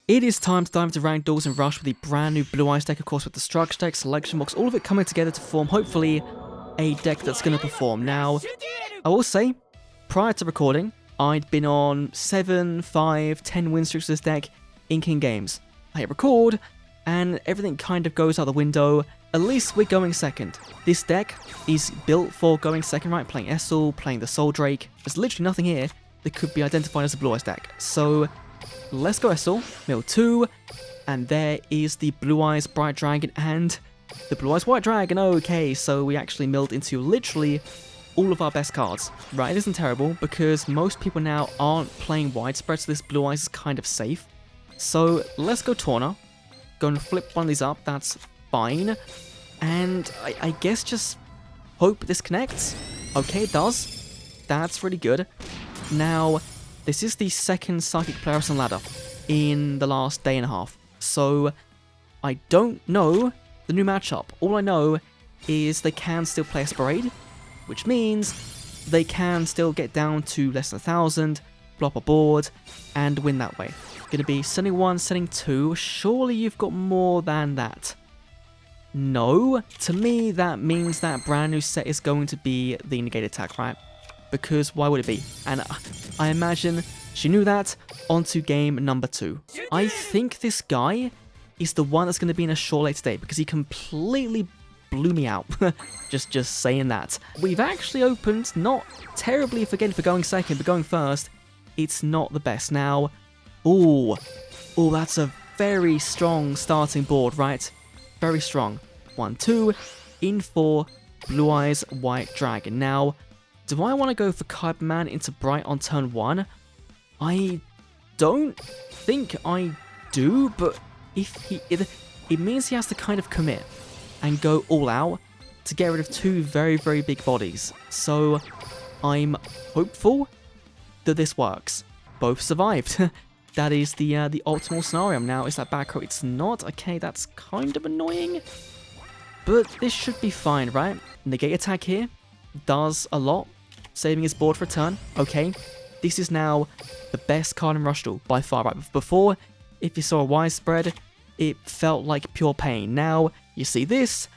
It is time to dive into ranked duels and rush with the brand new Blue Eyes deck, of course, with the structure deck, selection box, all of it coming together to form, hopefully, a deck that's going to perform. Now, I will say, prior to recording, I'd been on 7, 5, 10 win streaks with this deck in King Games. I hit record, and everything kind of goes out the window. At least we're going second. This deck is built for going second, right? Playing Essel, playing the Soul Drake. There's literally nothing here that could be identified as a Blue Eyes deck. So, let's go Essel, mill 2, and there is the Blue Eyes Bright Dragon and the Blue Eyes White Dragon. Okay, so we actually milled into literally all of our best cards. Right, it isn't terrible because most people now aren't playing widespread, so this Blue Eyes is kind of safe. So let's go Torna, go and flip one of these up, that's fine. And I guess just hope this connects. Okay, it does. That's really good. Now, this is the second Psychic player on ladder in the last day and a half. So, I don't know the new matchup. All I know is they can still play Esperade, which means they can still get down to less than 1,000, blow up a board, and win that way. Gonna be setting 1, setting 2. Surely you've got more than that. No, to me that means that brand new set is going to be the negate attack, right? Because why would it be? And I imagine she knew that. On to game number 2. I think this guy is the one that's going to be in a short late today because he completely blew me out. just saying that. We've actually opened, not terribly for going second, but going first, it's not the best. Now, oh, that's a very strong starting board, right? Very strong. 1, 2, in for Blue Eyes White Dragon. Now, do I want to go for Kyberman into Bright on turn 1? I don't think I do, but it means he has to kind of commit and go all out to get rid of 2 very, very big bodies. So I'm hopeful that this works. Both survived. That is the optimal scenario. Now, is that back row? It's not. Okay, that's kind of annoying. But this should be fine, right? Negate attack here does a lot, saving his board for a turn. Okay, this is now the best card in Rush Duel by far, right? Before, if you saw a widespread, it felt like pure pain. Now, you see this,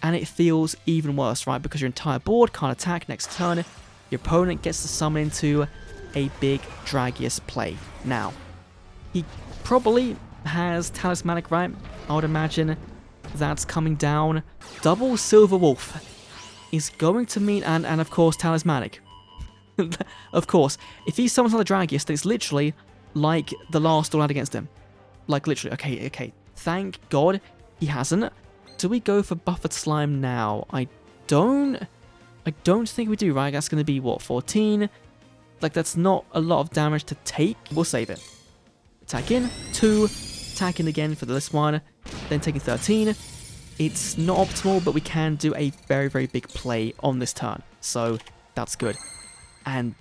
and it feels even worse, right? Because your entire board can't attack next turn. Your opponent gets to summon into a big Dragius play. Now, he probably has Talismanic, right? I would imagine that's coming down. Double Silver Wolf is going to mean, and of course, Talismanic. Of course, if he summons another Dragius, then it's literally like the last duel had against him. Like, literally. Okay. Thank God he hasn't. Do we go for Buffered Slime now? I don't think we do, right? That's going to be, what, 14? Like, that's not a lot of damage to take. We'll save it. Attack in, 2, attack in again for this one, then taking 13. It's not optimal, but we can do a very, very big play on this turn. So, that's good. And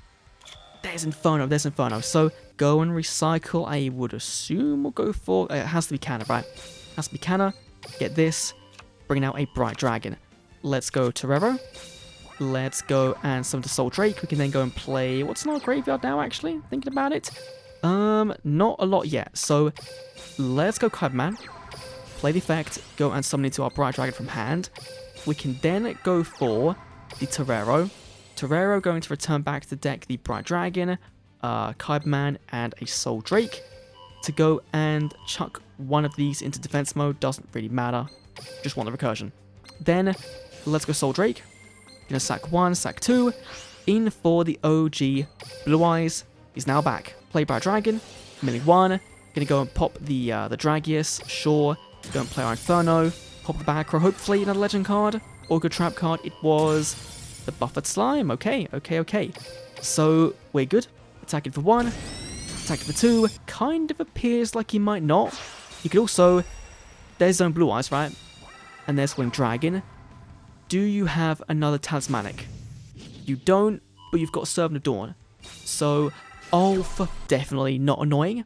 there's Inferno. So, go and recycle, I would assume we'll go for... It has to be Canna, right? It has to be Canna. Get this. Bring out a Bright Dragon. Let's go Torero. Let's go and summon the Soul Drake. We can then go and play... What's in our graveyard now, actually? Thinking about it. Not a lot yet. So, let's go Kyberman. Play the effect. Go and summon into our Bright Dragon from hand. We can then go for the Torero. Torero going to return back to the deck the Bright Dragon, Kyberman, and a Soul Drake. To go and chuck one of these into defense mode. Doesn't really matter. Just want the recursion. Then, let's go Soul Drake. Gonna sack 1, sack 2. In for the OG Blue Eyes. He's now back. Play Bright Dragon. Milling 1. Gonna go and pop the Dragius. Sure. Go and play our Inferno. Pop the back row. Hopefully another legend card. Or good trap card. It was the Buffered Slime. Okay. So, we're good. Attacking for 1. Attacking for 2. Kind of appears like he might not. He could also... There's his own Blue Eyes, right? And there's Winged Dragon. Do you have another Talismanic? You don't, but you've got Servant of Dawn. So, definitely not annoying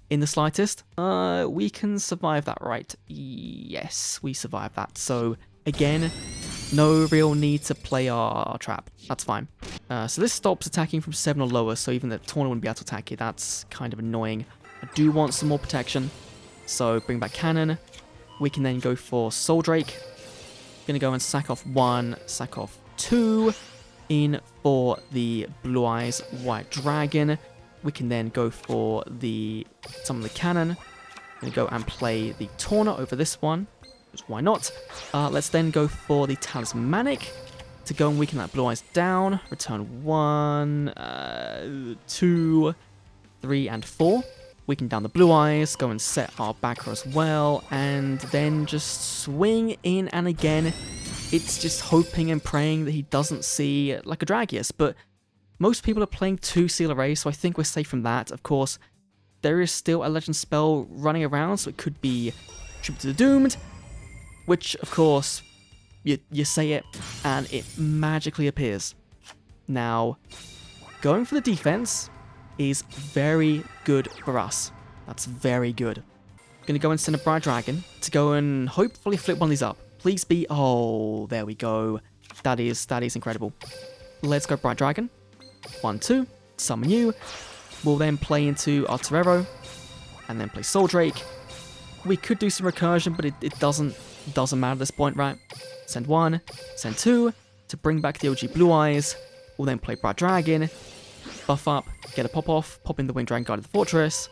in the slightest. We can survive that, right? Yes, we survive that. So, again, no real need to play our trap. That's fine. So this stops attacking from 7 or lower, so even the Torna wouldn't be able to attack it. That's kind of annoying. I do want some more protection. So bring back cannon. We can then go for Soul Drake. Gonna go and sack off 1, sack off 2. In for the Blue Eyes White Dragon. We can then go for some of the cannon. Gonna go and play the Taunt over this one, because why not? Let's then go for the Talismanic to go and weaken that Blue Eyes down. Return 1, 2, 3, and 4. Weaken down the Blue Eyes, go and set our back row as well, and then just swing in, and again, it's just hoping and praying that he doesn't see like a Dragius, but most people are playing 2 Seal Array, so I think we're safe from that. Of course, there is still a Legend spell running around, so it could be Tribute to the Doomed, which, of course, you say it, and it magically appears. Now, going for the defense is very good for us. That's very good. Gonna go and send a Bright Dragon to go and hopefully flip one of these up. Please be... Oh, there we go. That is incredible. Let's go Bright Dragon. 1, 2. Summon you. We'll then play into our Torero. And then play Soul Drake. We could do some recursion, but it doesn't matter at this point, right? Send 1. Send 2. To bring back the OG Blue Eyes. We'll then play Bright Dragon. Buff up. Get a pop off. Pop in the Wind Dragon Guard of the Fortress.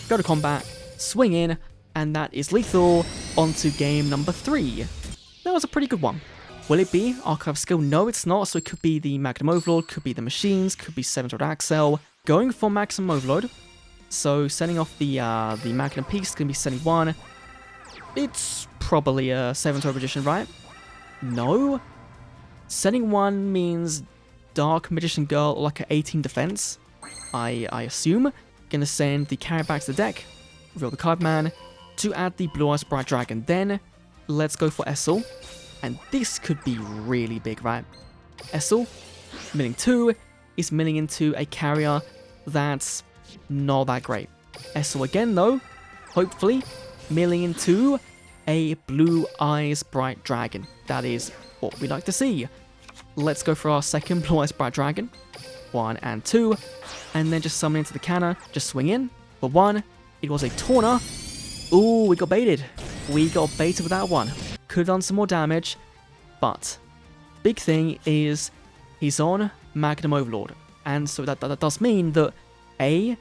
Go to combat. Swing in. And that is lethal. On to game number 3. That was a pretty good one. Will it be Archive Skill? No, it's not. So it could be the Magnum Overlord, could be the Machines, could be 7-Sword Axel. Going for Maximum Overload. So sending off the Magnum piece is going to be sending 1. It's probably a 7-Sword Magician, right? No. Sending 1 means Dark Magician Girl or like an 18 defense. I assume. Gonna send the carry back to the deck. Reveal the card man. To add the Blue Eyes Bright Dragon. Then let's go for Essel. And this could be really big, right? Essel, milling 2, is milling into a carrier that's not that great. Essel again, though, hopefully, milling into a Blue Eyes Bright Dragon. That is what we like to see. Let's go for our second Blue Eyes Bright Dragon. 1 and 2. And then just summon into the cannon. Just swing in. For 1, it was a Taunter. Ooh, we got baited. We got baited with that one. Could have done some more damage, but the big thing is he's on Magnum Overlord, and so that does mean that A,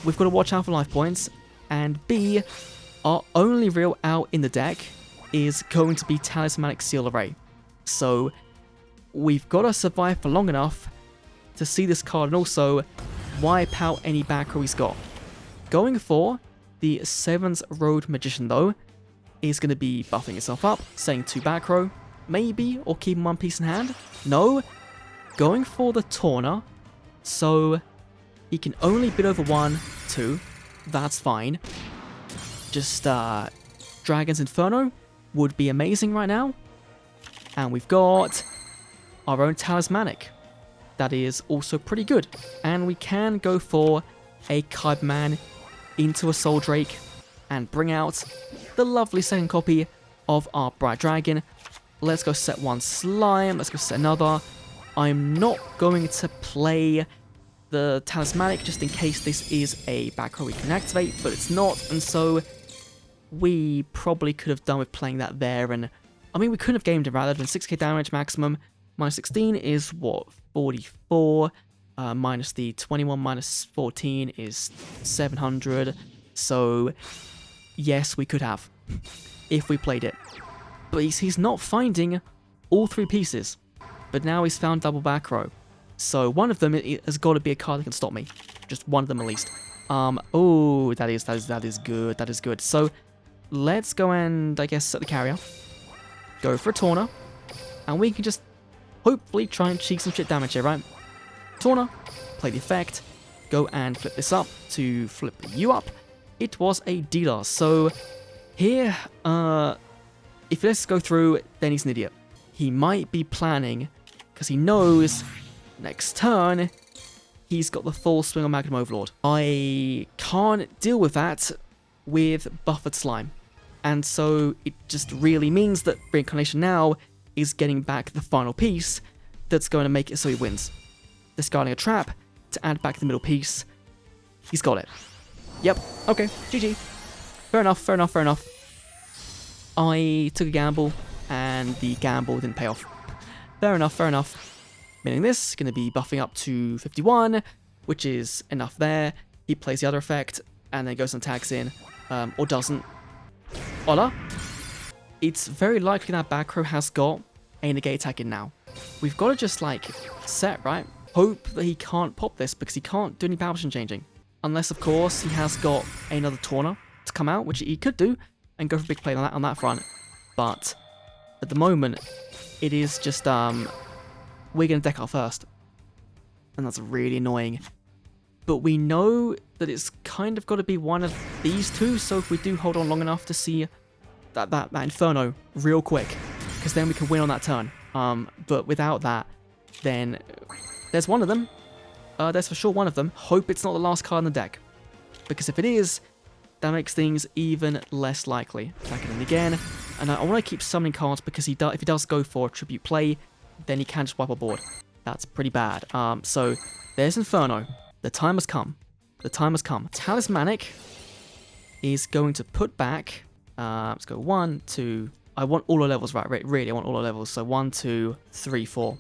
we've got to watch out for life points, and B, our only real out in the deck is going to be Talismanic Seal Array. So we've got to survive for long enough to see this card and also wipe out any back row he's got. Going for the 7th Road Magician though, is going to be buffing itself up, saying 2 back row, maybe, or keeping 1 piece in hand. No, going for the Taunter, so he can only bid over 1, 2, that's fine. Just Dragon's Inferno would be amazing right now. And we've got our own Talismanic. That is also pretty good. And we can go for a Card Man into a Soul Drake and bring out the lovely second copy of our Bright Dragon. Let's go set 1 Slime. Let's go set another. I'm not going to play the Talismanic just in case this is a back row we can activate, but it's not, and so we probably could have done with playing that there, and I mean we couldn't have gamed it rather than 6k damage maximum. Minus 16 is what, 44, minus the 21 minus 14 is 700, so yes, we could have, if we played it. But he's not finding all 3 pieces, but now he's found double back row. So one of them has got to be a card that can stop me. Just one of them at least. Oh, that is good, that is good. So let's go and, I guess, set the carrier. Go for a Taunter. And we can just hopefully try and cheek some shit damage here, right? Taunter, play the effect. Go and flip this up to flip you up. It was a dealer, so here, if this go through, then he's an idiot. He might be planning, because he knows next turn, he's got the full swing on Magnum Overlord. I can't deal with that with Buffered Slime, and so it just really means that Reincarnation now is getting back the final piece that's going to make it so he wins. Discarding a trap to add back the middle piece. He's got it. Yep, okay, GG. Fair enough, fair enough, fair enough. I took a gamble, and the gamble didn't pay off. Fair enough, fair enough. Meaning this, going to be buffing up to 51, which is enough there. He plays the other effect, and then goes and tags in, or doesn't. Hola. It's very likely that back row has got a negate attack in now. We've got to just, like, set, right? Hope that he can't pop this, because he can't do any power position changing. Unless, of course, he has got another Tauner to come out, which he could do, and go for a big play on that front. But at the moment, it is just, we're going to deck out first. And that's really annoying. But we know that it's kind of got to be one of these two, so if we do hold on long enough to see that Inferno real quick, because then we can win on that turn. But without that, then there's one of them. There's for sure one of them. Hope it's not the last card in the deck. Because if it is, that makes things even less likely. Attacking him again. And I want to keep summoning cards because if he does go for a tribute play, then he can just wipe our board. That's pretty bad. So there's Inferno. The time has come. The time has come. Talismanic is going to put back. Let's go 1, 2. I want all our levels, right? Really, I want all our levels. So 1, 2, 3, 4.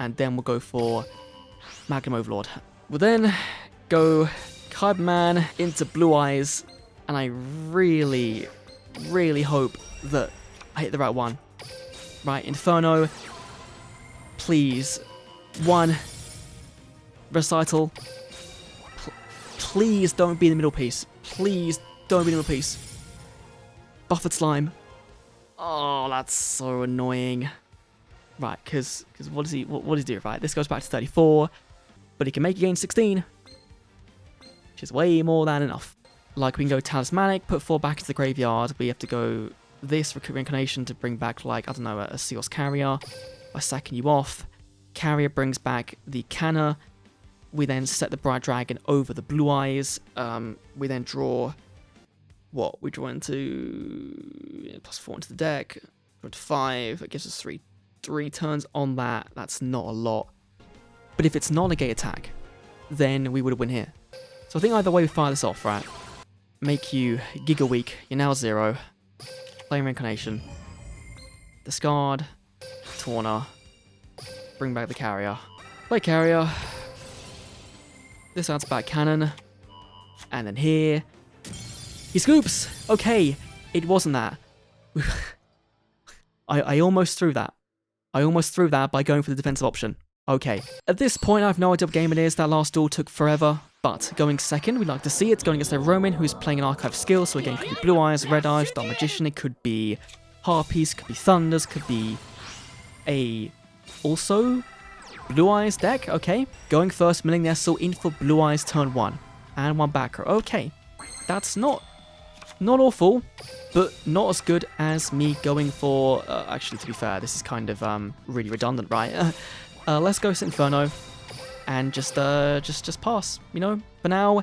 And then we'll go for Magnum Overlord. We'll then go Kyberman into Blue Eyes. And I really, really hope that I hit the right one. Right, Inferno. Please. 1. Recital. Please don't be the middle piece. Please don't be the middle piece. Buffered Slime. Oh, that's so annoying. Right, because what does he do, right? This goes back to 34, but he can make you gain 16, which is way more than enough. Like, we can go Talismanic, put 4 back into the graveyard. We have to go this Reincarnation to bring back, like, I don't know, a Seals Carrier by sacking you off. Carrier brings back the Canna. We then set the Bright Dragon over the Blue Eyes. We then draw... What? We draw into... +4 into the deck. Draw to 5. It gives us 3 turns on that. That's not a lot. But if it's not a gate attack, then we would win here. So I think either way we fire this off, right? Make you Giga Weak. You're now 0. Play Reincarnation. Discard. Tauner. Bring back the Carrier. Play Carrier. This adds back Cannon. And then here. He scoops! Okay, it wasn't that. I almost threw that. I almost threw that by going for the defensive option. Okay. At this point, I have no idea what game it is. That last duel took forever. But going second, we'd like to see it. Going against a Roman who's playing an Archive skill. So again, it could be Blue Eyes, Red Eyes, Dark Magician. It could be Harpies, could be Thunders, could be a... Also... Blue Eyes deck, okay. Going first, milling the Essel in for Blue Eyes turn 1. And 1 backer. Okay. That's not awful, but not as good as me going for... actually, to be fair, this is kind of really redundant, right? Let's go Inferno and just pass, you know? For now,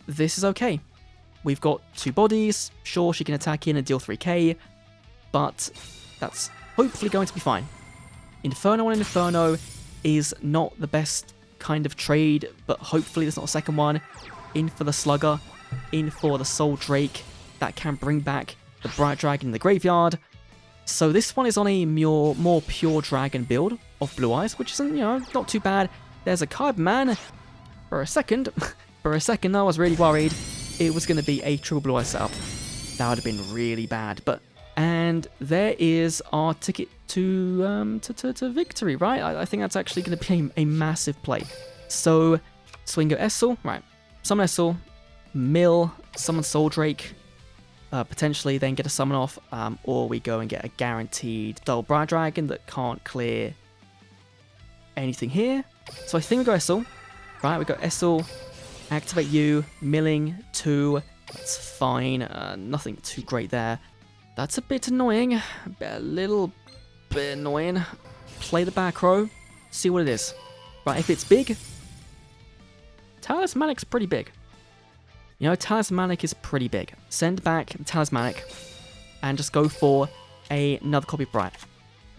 this is okay. We've got 2 bodies. Sure, she can attack in and deal 3k, but that's hopefully going to be fine. Inferno on Inferno is not the best kind of trade, but hopefully there's not a second one. In for the Slugger, in for the Soul Drake, that can bring back the Bright Dragon in the graveyard. So this one is on a more pure dragon build of Blue Eyes, which isn't, you know, not too bad. There's a Kyberman. For a second, I was really worried it was going to be a triple Blue Eyes setup. That would have been really bad, but... And there is our ticket to victory, right? I think that's actually going to be a massive play. So we can go Essel, right? Summon Essel, mill, summon Soul Drake, potentially then get a summon off, or we go and get a guaranteed double Bright Dragon that can't clear anything here. So I think we go Essel, right? We go Essel, activate you, milling 2. That's fine. Nothing too great there. That's a bit annoying, a little bit annoying. Play the back row, see what it is. Right, if it's big, Talismanic's pretty big. You know, Talismanic is pretty big. Send back Talismanic and just go for another copy of Bright.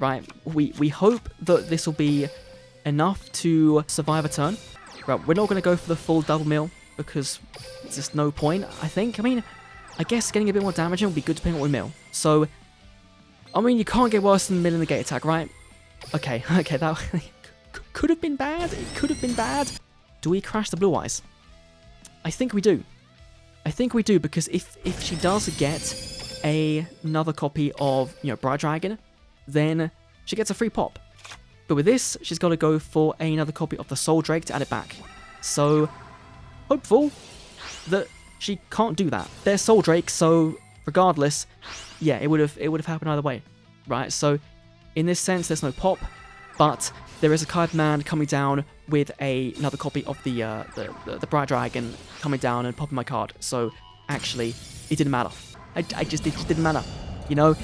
Right, we hope that this will be enough to survive a turn. Right, we're not going to go for the full double mill because there's just no point, I think. I mean, I guess getting a bit more damage in would be good depending on what we mill. So, I mean, you can't get worse than milling the gate attack, right? Okay, okay, that could have been bad. It could have been bad. Do we crash the blue eyes? I think we do. I think we do, because if she does get another copy of, you know, Bright Dragon, then she gets a free pop. But with this, she's got to go for another copy of the Soul Drake to add it back. So, hopeful that she can't do that. There's Soul Drake, so regardless, yeah, it would have happened either way, right? So, in this sense, there's no pop, but there is a card man coming down with another copy of the Bright Dragon coming down and popping my card. So, actually, it didn't matter. It just didn't matter. You know,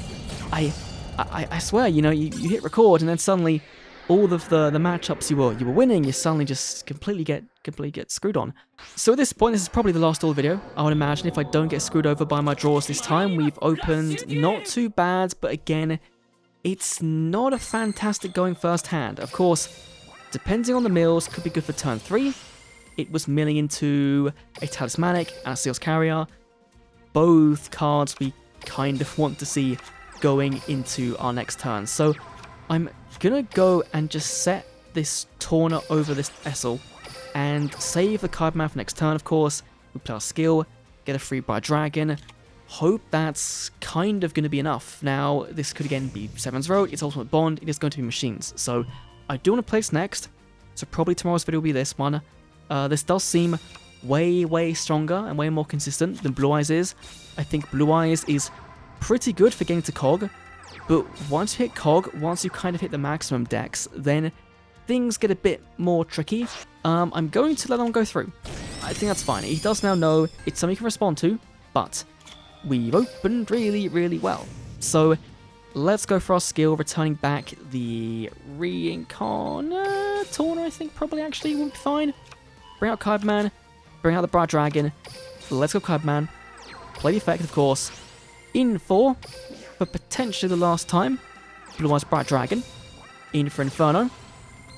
I swear, you know, you hit record and then suddenly all of the matchups you were winning, you suddenly just completely get screwed on. So at this point, this is probably the last Duel video. I would imagine if I don't get screwed over by my draws this time. We've opened not too bad, but again, it's not a fantastic going first hand. Of course, depending on the mills, could be good for turn 3. It was milling into a Talismanic and a Seals Carrier. Both cards we kind of want to see going into our next turn. So I'm gonna go and just set this Torna over this Essel and save the card man for next turn, of course. We play our skill, get a free Bright Dragon. Hope that's kind of going to be enough. Now, this could again be Seven's Road, it's Ultimate Bond, it is going to be machines. So, I do want to place next, so probably tomorrow's video will be this one. This does seem way stronger and way more consistent than Blue Eyes is. I think Blue Eyes is pretty good for getting to Cog, but once you hit Cog, once you kind of hit the maximum dex, then things get a bit more tricky. I'm going to let him go through. I think that's fine. He does now know it's something he can respond to, but we've opened really well. So let's go for our skill, returning back the Reincarnate Torna, I think probably actually will be fine. Bring out Cardman, bring out the Bright Dragon. Let's go Cardman. Play the effect, of course. In for potentially the last time, Blue Eyes Bright Dragon. In for Inferno.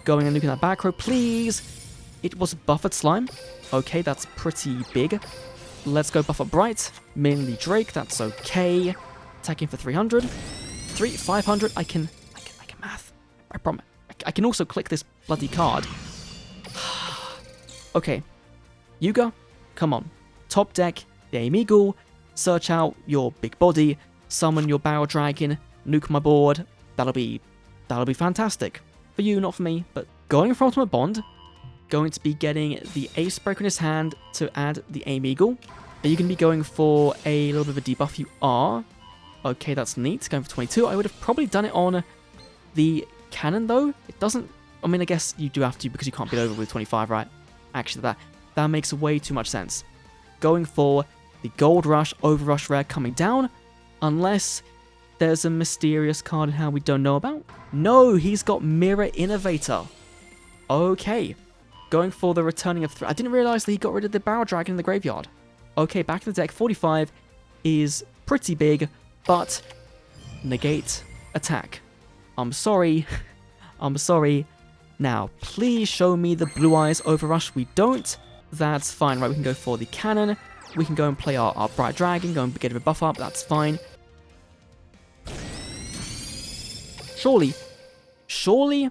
Going and looking at back row, please. It was Buffered Slime. Okay, that's pretty big. Let's go Buffer Bright. Mainly Drake, that's okay. Attacking for 300. 500. I can math. I promise. I can also click this bloody card. Okay. Yuga, come on. Top deck, the Aim Eagle. Search out your big body. Summon your Barrel Dragon. Nuke my board. That'll be fantastic. For you, not for me, but going for Ultimate Bond, going to be getting the Ace Breaker in his hand to add the Aim Eagle. Are you going to be going for a little bit of a debuff? You are. Okay, that's neat. Going for 22. I would have probably done it on the cannon, though. It doesn't... I mean, I guess you do have to because you can't beat over with 25, right? Actually, that makes way too much sense. Going for the Gold Rush, Overrush rare coming down, unless there's a mysterious card in hand we don't know about. No, he's got Mirror Innovator. Okay. Going for the returning of... I didn't realize that he got rid of the Barrel Dragon in the graveyard. Okay, back in the deck, 45 is pretty big, but negate attack. I'm sorry. I'm sorry. Now, please show me the Blue Eyes Overrush. We don't. That's fine, right? We can go for the cannon. We can go and play our Bright Dragon, go and get a buff up. That's fine. Surely,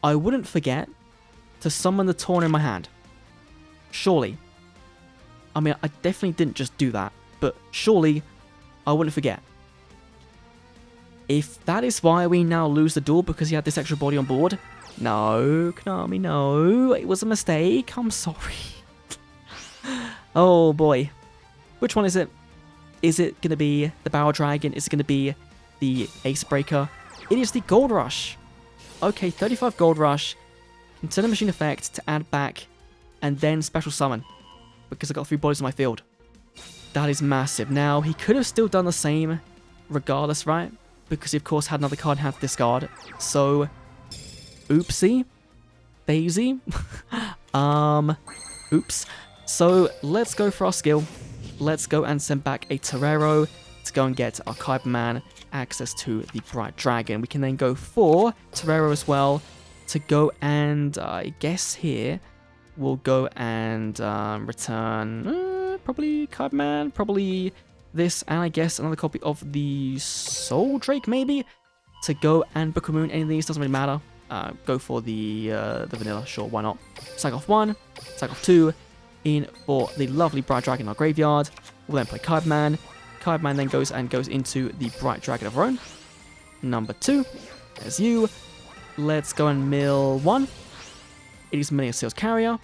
I wouldn't forget to summon the Torna in my hand. Surely. I mean, I definitely didn't just do that, but surely I wouldn't forget. If that is why we now lose the duel because he had this extra body on board, no, Konami, no, it was a mistake, I'm sorry. Oh boy. Which one is it? Is it going to be the Barrel Dragon? Is it going to be the Ace Breaker? It is the Gold Rush. Okay, 35 Gold Rush. Consider Machine Effect to add back, and then Special Summon, because I got 3 bodies in my field. That is massive. Now, he could have still done the same, regardless, right? Because he, of course, had another card in hand to discard. So, oopsie. Daisy. Oops. So, let's go for our skill. Let's go and send back a Torero to go and get our Kyberman access to the Bright Dragon. We can then go for Torero as well to go and, I guess here, we'll go and return probably Kyberman, probably this, and I guess another copy of the Soul Drake, maybe, to go and Book of Moon. Any of these, doesn't really matter. Go for the vanilla, sure, why not? Sack off 1, sack off 2, in for the lovely Bright Dragon in our graveyard. We'll then play Kyberman. Kyberman then goes into the Bright Dragon of our own. Number 2, there's you. Let's go and mill 1. It is milling a Seals Carrier.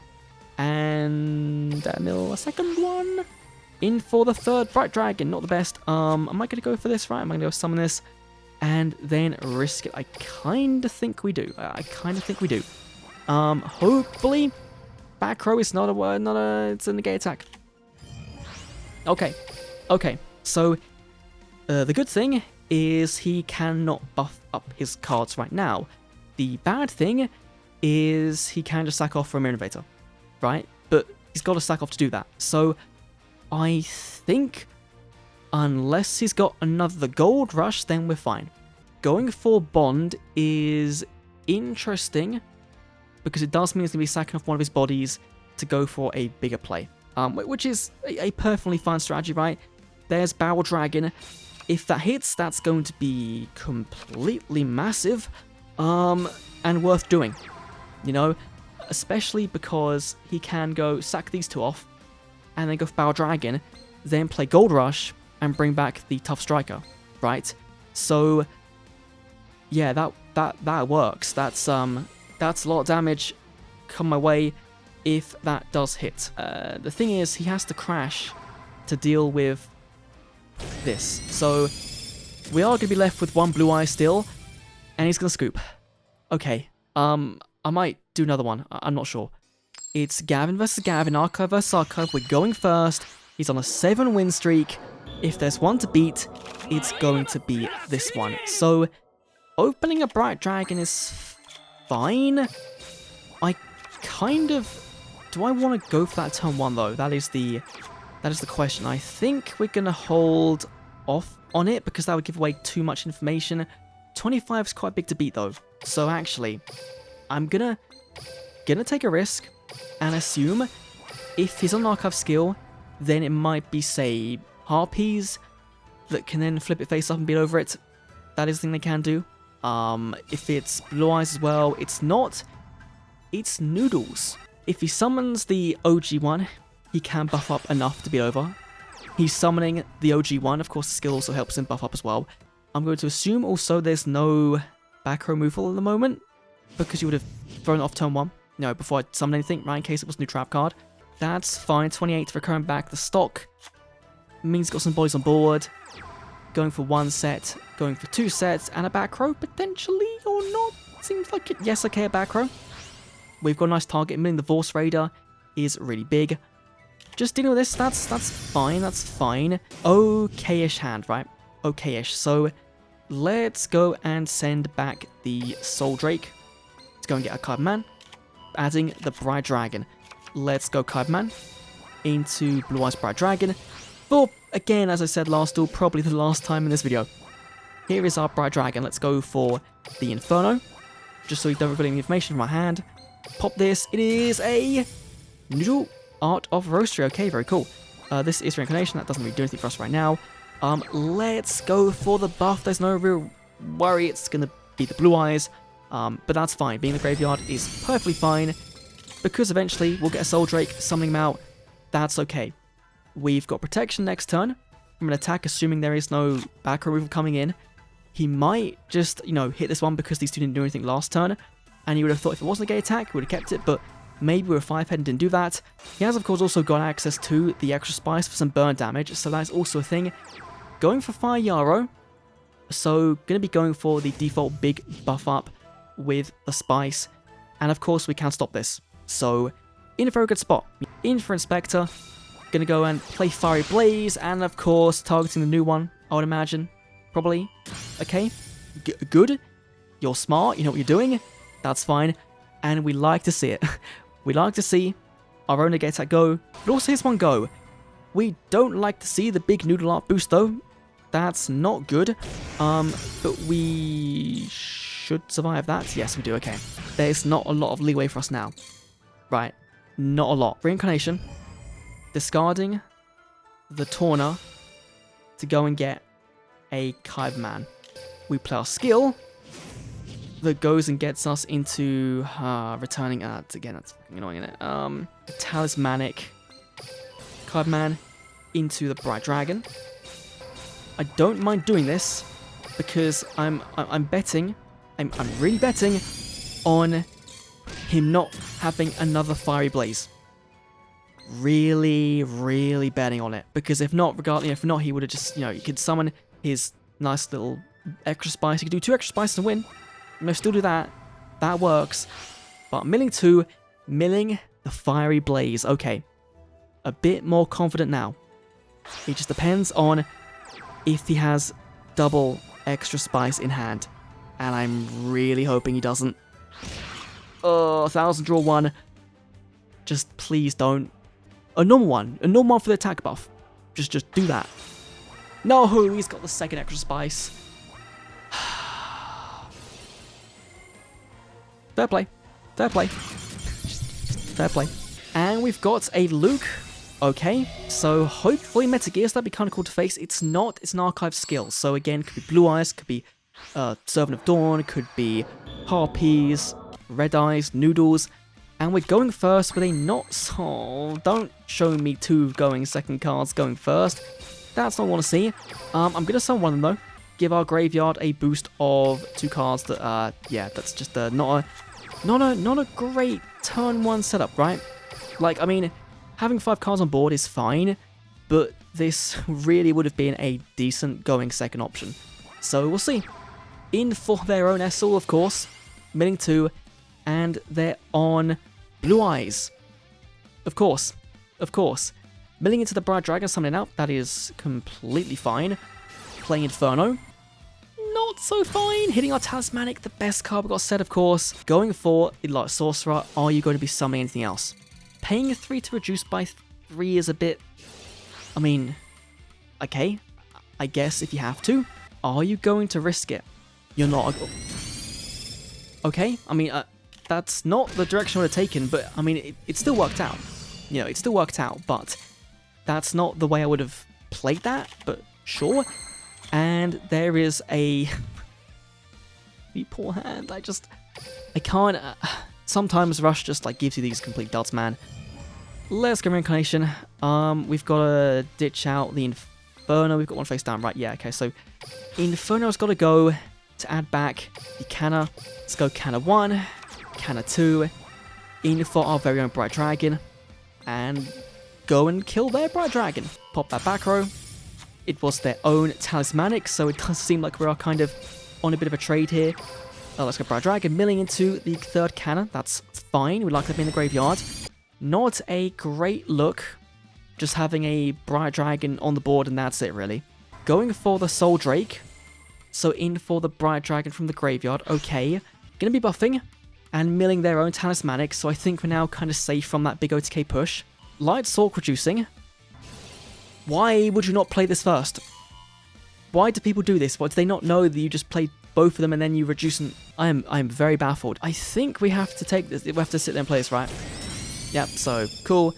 And mill a second one. In for the third Bright Dragon, not the best. Am I going to go for this, right? Am I going to go summon this? And then risk it? I kind of think we do. Hopefully, back row is not a, it's a negate attack. Okay. So, the good thing is he cannot buff up his cards right now. The bad thing is he can just sack off for a Mirror Invader, right? But he's got to sack off to do that. So, I think unless he's got another Gold Rush, then we're fine. Going for Bond is interesting because it does mean he's going to be sacking off one of his bodies to go for a bigger play, which is a perfectly fine strategy, right? There's Barrel Dragon. If that hits, that's going to be completely massive and worth doing, you know, especially because he can go sack these two off and then go for Barrel Dragon, then play Gold Rush and bring back the Tough Striker, right? So, yeah, that works. That's a lot of damage come my way if that does hit. The thing is, he has to crash to deal with this. So, we are going to be left with one Blue Eye still, and he's going to scoop. Okay, I might do another one. I'm not sure. It's Gavin versus Gavin, Archive versus Archive. We're going first. He's on a 7-win streak. If there's one to beat, it's going to be this one. So, opening a Bright Dragon is fine. I kind of... Do I want to go for that turn 1 though? That is the question. I think we're going to hold off on it because that would give away too much information. 25 is quite big to beat though. So actually, I'm gonna take a risk and assume if he's on Archive skill, then it might be, say, Harpies that can then flip it face up and beat over it. That is the thing they can do. If it's Blue Eyes as well, it's not. It's Noodles. If he summons the OG one, he can buff up enough to beat over. He's summoning the OG one. Of course, the skill also helps him buff up as well. I'm going to assume also there's no back row removal at the moment because you would have thrown it off turn 1. You know, before I summoned anything, right, in case it was a new trap card. That's fine. 28 for recurring back. The stock means got some bodies on board. Going for 1 set, going for 2 sets, and a back row potentially or not. Seems like it. Yes, okay, a back row. We've got a nice target. Meaning the Vorse Raider is really big. Just dealing with this, that's fine, that's fine. Okay-ish hand, right? Okay-ish. So let's go and send back the Soul Drake. Let's go and get a Kyberman. Adding the Bright Dragon. Let's go Kyberman into Blue Eyes Bright Dragon. For, again, as I said last duel, probably the last time in this video. Here is our Bright Dragon. Let's go for the Inferno. Just so you don't reveal any information from my hand. Pop this. It is a Noodle Art of Roastery. Okay, very cool. This is Reincarnation. That doesn't really do anything for us right now. Let's go for the buff. There's no real worry. It's going to be the Blue Eyes. But that's fine. Being in the graveyard is perfectly fine. Because eventually we'll get a Soul Drake, summoning him out. That's okay. We've got protection next turn from an attack, assuming there is no back removal coming in. He might just, you know, hit this one because these two didn't do anything last turn. And you would have thought if it wasn't a gate attack, he would have kept it, but maybe we were 5-head and didn't do that. He has, of course, also got access to the extra spice for some burn damage, so that's also a thing. Going for Fire Yarrow, so going to be going for the default big buff up with the spice. And of course, we can't stop this. So, in a very good spot. In for Inspector. Gonna go and play Fiery Blaze, and of course, targeting the new one, I would imagine. Probably. Okay. Good. You're smart, you know what you're doing. That's fine. And we like to see it. We like to see our own negate attack go, but also here's one go. We don't like to see the big Noodle Art boost though. That's not good. But we should survive that. Yes, we do. Okay. There's not a lot of leeway for us now. Right. Not a lot. Reincarnation. Discarding the Torna to go and get a Kyberman. We play our skill that goes and gets us into returning again, that's fucking annoying, isn't it? Talismanic Kyberman into the Bright Dragon. I don't mind doing this because I'm betting, I'm really betting on him not having another Fiery Blaze. Really, really betting on it, because if not, if not, he would have just, you could summon his nice little extra spice. You could do 2 extra spices and win. Still do that. That works. But milling 2, milling the Fiery Blaze. Okay, a bit more confident now. It just depends on if he has double extra spice in hand, and I'm really hoping he doesn't. Oh, 1000 draw 1. Just please don't. A normal one for the attack buff. Just do that. No, he's got the second extra spice. Fair play. Fair play. Fair play. And we've got a Luke. Okay, so hopefully Meta Gears, that'd be kind of cool to face. It's not, it's an archive skill. So again, could be Blue Eyes, could be Servant of Dawn, could be Harpies, Red Eyes, Noodles. And we're going first with a not so... Don't show me 2 going second cards going first. That's not what I want to see. I'm going to summon one of them though. Give our graveyard a boost of 2 cards that, yeah, that's just not a great turn 1 setup, right? Like, I mean, having 5 cards on board is fine, but this really would have been a decent going second option. So we'll see. In for their own SL, of course. Milling 2, and they're on Blue Eyes. Of course. Milling into the Bright Dragon, summoning out, that is completely fine. Playing Inferno. Not so fine. Hitting our Talismanic, the best card we got set, of course. Going for like Sorcerer, are you going to be summoning anything else? Paying 3 to reduce by 3 is a bit... I mean, okay, I guess if you have to. Are you going to risk it? You're not... Okay, I mean, that's not the direction I would have taken, but I mean, it still worked out. It still worked out, but that's not the way I would have played that, but sure. And there is a... the poor hand, I can't... sometimes Rush just like gives you these complete duds, man. Let's go Reincarnation. We've got to ditch out the Inferno. We've got one face down, right? Yeah, okay, so Inferno's got to go to add back the Canna. Let's go Canna 1, Canna 2, in for our very own Bright Dragon, and go and kill their Bright Dragon. Pop that back row. It was their own Talismanic, so it does seem like we are kind of on a bit of a trade here. Let's go Bright Dragon, milling into the 3rd Canna. That's fine. We like that being in the graveyard. Not a great look. Just having a Bright Dragon on the board, and that's it, really. Going for the Soul Drake. So in for the Bright Dragon from the graveyard. Okay. Gonna be buffing and milling their own Talismanic, so I think we're now kind of safe from that big OTK push. Light Sork reducing. Why would you not play this first? Why do people do this? Why do they not know that you just played both of them and then you reduce them? I am very baffled. I think we have to take this. We have to sit there and play this, right? Yep, so cool.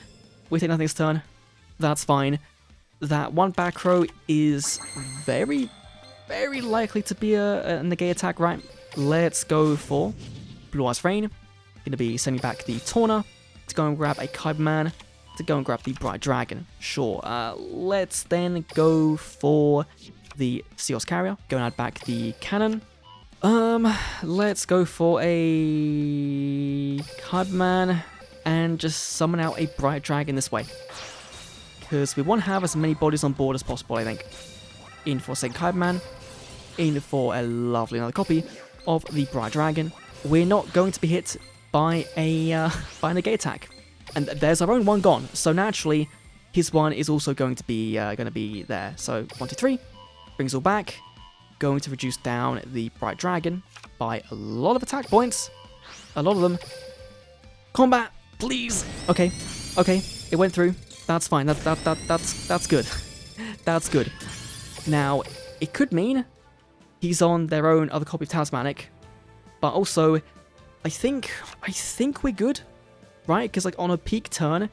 We take nothing's turn. That's fine. That one back row is very, very likely to be a negate attack, right? Let's go for Blue Eyes Rain. Gonna be sending back the Torna to go and grab a Kyberman, to go and grab the Bright Dragon. Sure. Let's then go for the Seals Carrier. Go and add back the Cannon. Let's go for a Kyberman and just summon out a Bright Dragon this way. Because we want to have as many bodies on board as possible, I think. In for a second Kyberman. In for a lovely another copy of the Bright Dragon. We're not going to be hit by a negate attack. And there's our own one gone. So naturally, his one is also going to be there. So 1, 2, 3. Brings all back. Going to reduce down the Bright Dragon by a lot of attack points. A lot of them. Combat, please. Okay. It went through. That's fine. That's good. That's good. Now, it could mean he's on their own other copy of Talismanic, but also, I think we're good, right? Because like on a peak turn,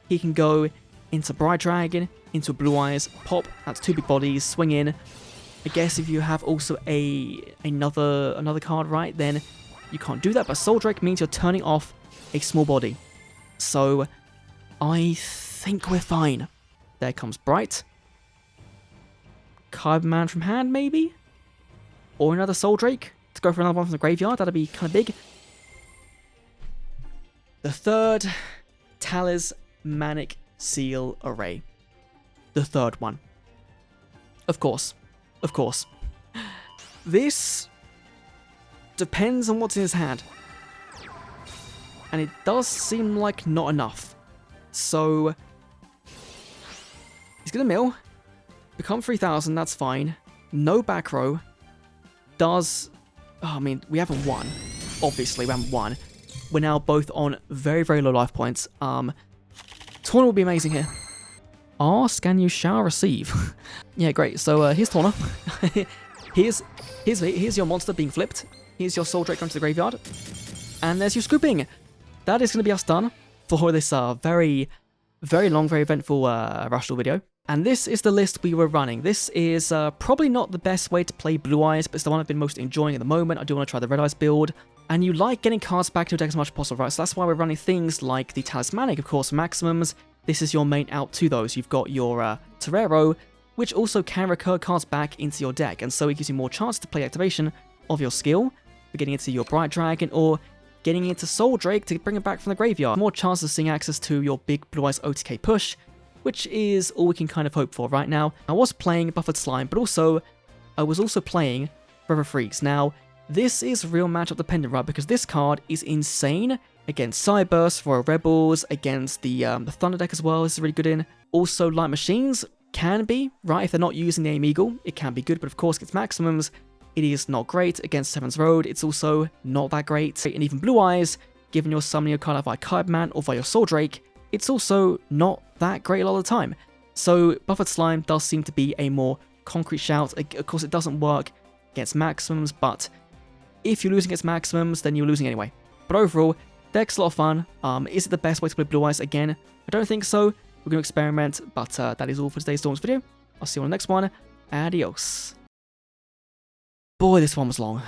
he can go into Bright Dragon, into Blue Eyes, pop, that's 2 big bodies, swing in. I guess if you have also another card, right, then you can't do that, but Soul Drake means you're turning off a small body. So, I think we're fine. There comes Bright. Kyberman from hand, maybe? Or another Soul Drake to go for another one from the graveyard, that'd be kind of big. The third Talismanic Seal Array. The third one. Of course. Of course. This depends on what's in his hand. And it does seem like not enough. So he's gonna mill. Become 3,000, that's fine. No back row. Does... Oh, I mean, we haven't won. Obviously, we haven't won. We're now both on very, very low life points. Tournament will be amazing here. Ask and you shall receive. Yeah, great. So, here's Torna. here's your monster being flipped. Here's your Soul Drake going to the graveyard. And there's your scooping. That is going to be us done for this very, very long, very eventful Rush Duel video. And this is the list we were running. This is probably not the best way to play Blue Eyes, but it's the one I've been most enjoying at the moment. I do want to try the Red Eyes build. And you like getting cards back to your deck as much as possible, right? So that's why we're running things like the Talismanic, of course, maximums. This is your main out to those. You've got your Torero, which also can recur cards back into your deck, and so it gives you more chance to play activation of your skill, for getting into your Bright Dragon, or getting into Soul Drake to bring it back from the graveyard. More chances of seeing access to your big Blue Eyes OTK push, which is all we can kind of hope for right now. I was playing Buffered Slime, but also, I was also playing Forever Freeze. Now, this is real matchup dependent, right? Because this card is insane against Cyburst, Royal Rebels, against the Thunder deck as well. This is really good in. Also, Light Machines can be, right? If they're not using the Aim Eagle, it can be good, but of course, against maximums, it is not great. Against Seven's Road, it's also not that great. And even Blue Eyes, given you're summoning a card out via Kyberman or via your Soul Drake, it's also not that great a lot of the time. So, Buffered Slime does seem to be a more concrete shout. Of course, it doesn't work against maximums, but if you're losing against maximums, then you're losing anyway. But overall, deck's a lot of fun. Is it the best way to play Blue Eyes? Again, I don't think so. We're going to experiment, but that is all for today's Storms video. I'll see you on the next one. Adios. Boy, this one was long.